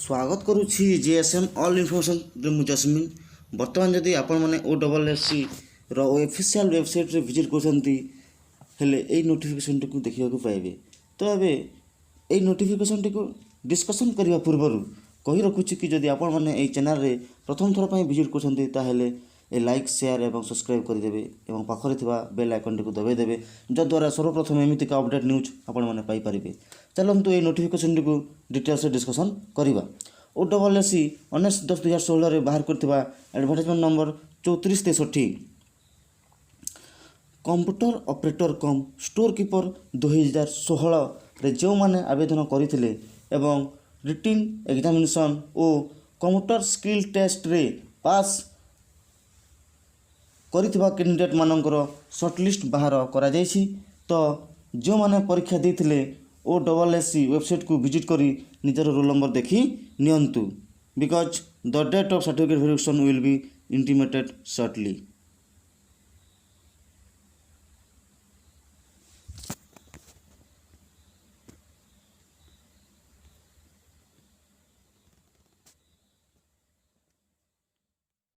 स्वागत करुछि GSM all information रे मु जस्मिन वर्तमान जदि आपण माने OSSC रो ऑफिशियल वेबसाइट रे विजिट करछंती हेले एई नोटिफिकेशन को देखिबा को पाइबे। तो एबे एई नोटिफिकेशन को डिस्कशन करबा पूर्वरु कहि रखुछि कि जदि आपण माने एई चैनल रे प्रथम थर पई विजिट करछंती ताहेले ए लाइक शेयर एवं सब्सक्राइब कर देबे एवं पाखरे थिबा बेल आइकन को दबाई देबे जद्वारा सर्वप्रथम एमिति का अपडेट न्यूज आपण माने पाई परिबे। चलंतु ए नोटिफिकेशन को डिटेल्स से डिस्कशन करिबा। OSSC 19/10/2016 रे बाहर करथिबा advertisement number 3463 computer operator cum store keeper 2016 रे जो माने आवेदन करिथिले एवं रिटिन एग्जामिनेशन ओ कंप्यूटर स्किल टेस्ट रे पास करिथिबा कैंडिडेट मानकर शॉर्टलिस्ट बाहर करा जायछि। तो जो माने परीक्षा देथिले OSSC वेबसाइट को विजिट करी निजर रोल नंबर देखी नियंतु because the date of certificate verification will be intimated shortly.